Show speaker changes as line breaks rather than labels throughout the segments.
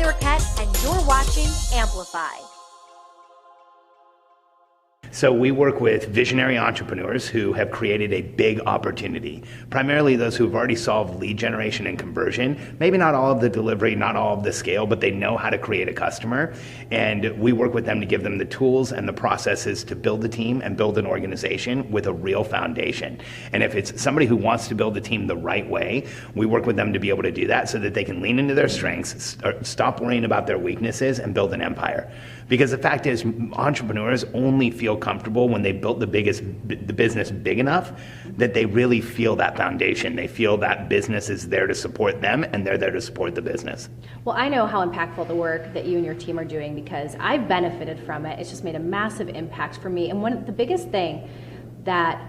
Arquette, and you're watching Amplified.
So we work with visionary entrepreneurs who have created a big opportunity, primarily those who've already solved lead generation and conversion, maybe not all of the delivery, not all of the scale, but they know how to create a customer. And we work with them to give them the tools and the processes to build a team and build an organization with a real foundation. And if it's somebody who wants to build a team the right way, we work with them to be able to do that so that they can lean into their strengths, stop worrying about their weaknesses, and build an empire. Because the fact is, entrepreneurs only feel comfortable when they built the business big enough that they really feel that foundation. They feel that business is there to support them and they're there to support the business.
Well, I know how impactful the work that you and your team are doing because I've benefited from it. It's just made a massive impact for me. And the biggest thing that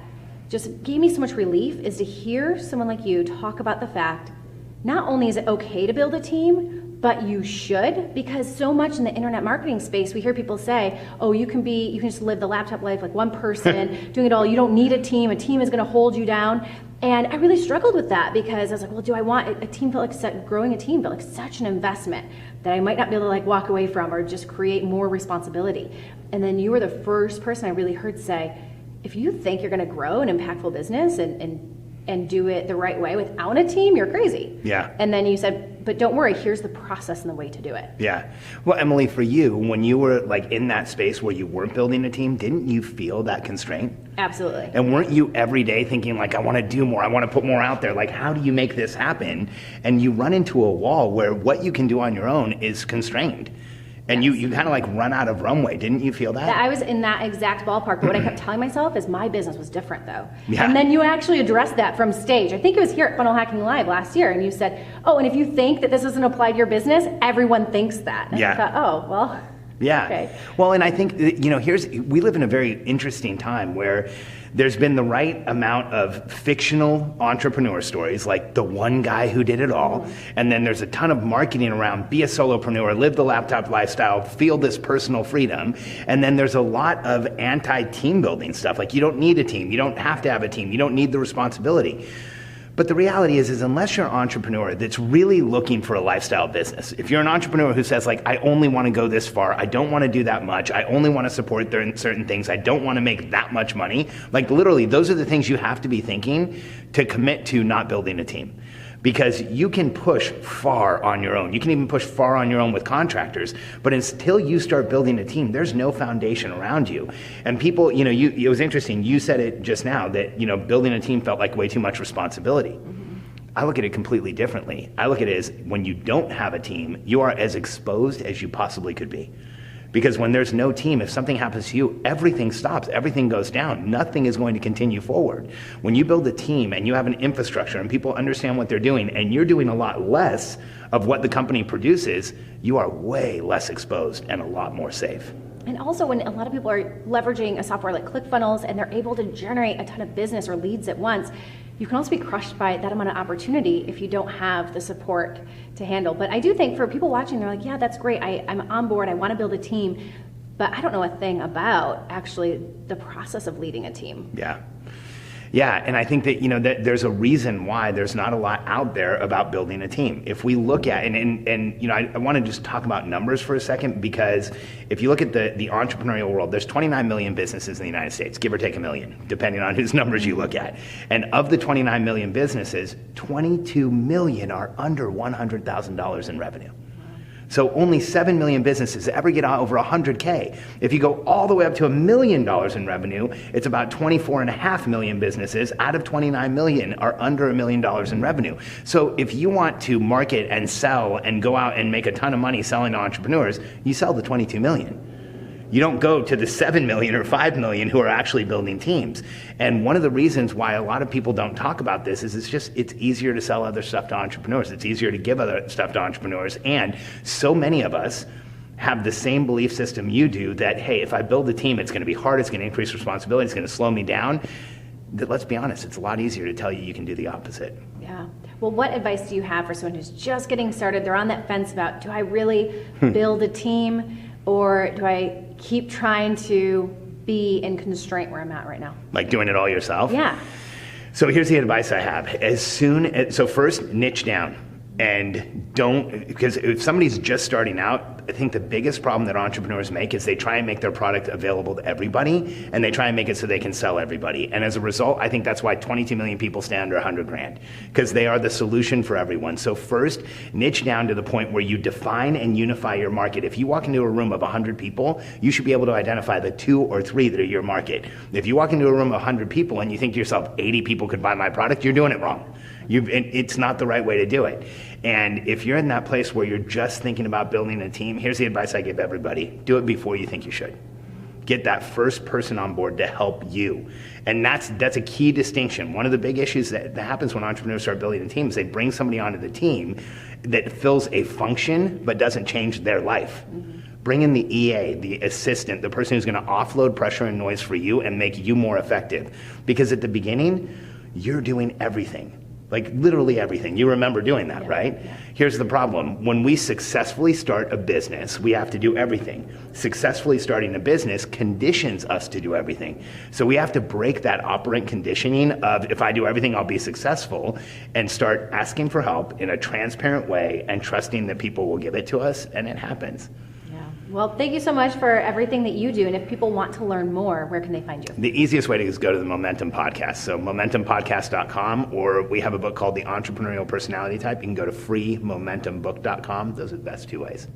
just gave me so much relief is to hear someone like you talk about the fact not only is it okay to build a team, but you should, because so much in the internet marketing space, we hear people say, oh, you can just live the laptop life like one person, doing it all. You don't need a team is going to hold you down. And I really struggled with that because I was like, well, do I want a team? Growing a team felt like such an investment that I might not be able to walk away from or just create more responsibility. And then you were the first person I really heard say, if you think you're going to grow an impactful business and do it the right way without a team, you're crazy.
Yeah.
And then you said, but don't worry, here's the process and the way to do it.
Yeah. Well, Emily, for you, when you were in that space where you weren't building a team, didn't you feel that constraint?
Absolutely.
And weren't you every day thinking I want to do more, I want to put more out there, how do you make this happen? And you run into a wall where what you can do on your own is constrained. And you kind of run out of runway. Didn't you feel that?
I was in that exact ballpark. But what I kept telling myself is my business was different, though.
Yeah.
And then you actually addressed that from stage. I think it was here at Funnel Hacking Live last year. And you said, oh, and if you think that this doesn't apply to your business, everyone thinks that. And I thought, oh, well.
Yeah.
Okay.
Well, and I think, we live in a very interesting time where there's been the right amount of fictional entrepreneur stories, like the one guy who did it all. And then there's a ton of marketing around be a solopreneur, live the laptop lifestyle, feel this personal freedom. And then there's a lot of anti-team building stuff. You don't need a team. You don't have to have a team. You don't need the responsibility. But the reality is unless you're an entrepreneur that's really looking for a lifestyle business, if you're an entrepreneur who says I only want to go this far, I don't want to do that much, I only want to support certain things, I don't want to make that much money, literally those are the things you have to be thinking to commit to not building a team. Because you can push far on your own. You can even push far on your own with contractors. But until you start building a team, there's no foundation around you. And people, it was interesting. You said it just now that, building a team felt like way too much responsibility. Mm-hmm. I look at it completely differently. I look at it as when you don't have a team, you are as exposed as you possibly could be. Because when there's no team, if something happens to you, everything stops, everything goes down. Nothing is going to continue forward. When you build a team and you have an infrastructure and people understand what they're doing and you're doing a lot less of what the company produces, you are way less exposed and a lot more safe.
And also when a lot of people are leveraging a software like ClickFunnels and they're able to generate a ton of business or leads at once, you can also be crushed by that amount of opportunity if you don't have the support to handle. But I do think for people watching, they're yeah, that's great. I'm on board. I want to build a team. But I don't know a thing about actually the process of leading a team.
Yeah. Yeah, and I think that that there's a reason why there's not a lot out there about building a team. If we look at and I want to just talk about numbers for a second, because if you look at the entrepreneurial world, there's 29 million businesses in the United States, give or take a million, depending on whose numbers you look at. And of the 29 million businesses, 22 million are under $100,000 in revenue. So only 7 million businesses ever get over 100K. If you go all the way up to $1 million in revenue, it's about 24.5 million businesses out of 29 million are under $1 million in revenue. So if you want to market and sell and go out and make a ton of money selling to entrepreneurs, you sell the 22 million. You don't go to the 7 million or 5 million who are actually building teams. And one of the reasons why a lot of people don't talk about this is it's easier to sell other stuff to entrepreneurs. It's easier to give other stuff to entrepreneurs. And so many of us have the same belief system you do that, hey, if I build a team, it's going to be hard, it's going to increase responsibility, it's going to slow me down. Let's be honest, it's a lot easier to tell you can do the opposite.
Yeah. Well, what advice do you have for someone who's just getting started? They're on that fence about, do I really build a team? Or do I keep trying to be in constraint where I'm at right now?
Like doing it all yourself?
Yeah.
So here's the advice I have. So first, niche down. And don't, because if somebody's just starting out, I think the biggest problem that entrepreneurs make is they try and make their product available to everybody, and they try and make it so they can sell everybody. And as a result, I think that's why 22 million people stay under 100 grand, because they are the solution for everyone. So first, niche down to the point where you define and unify your market. If you walk into a room of 100 people, you should be able to identify the 2 or 3 that are your market. If you walk into a room of 100 people and you think to yourself, 80 people could buy my product, you're doing it wrong. It's not the right way to do it. And if you're in that place where you're just thinking about building a team, here's the advice I give everybody. Do it before you think you should. Get that first person on board to help you. And that's a key distinction. One of the big issues that happens when entrepreneurs start building a team is they bring somebody onto the team that fills a function but doesn't change their life. Bring in the EA, the assistant, the person who's going to offload pressure and noise for you and make you more effective. Because at the beginning, you're doing everything. Like literally everything. You remember doing that, right? Yeah. Here's the problem. When we successfully start a business, we have to do everything. Successfully starting a business conditions us to do everything. So we have to break that operant conditioning of if I do everything, I'll be successful, and start asking for help in a transparent way and trusting that people will give it to us, and it happens.
Well, thank you so much for everything that you do. And if people want to learn more, where can they find you?
The easiest way to is go to the Momentum Podcast. So momentumpodcast.com, or we have a book called The Entrepreneurial Personality Type. You can go to freemomentumbook.com. Those are the best 2 ways.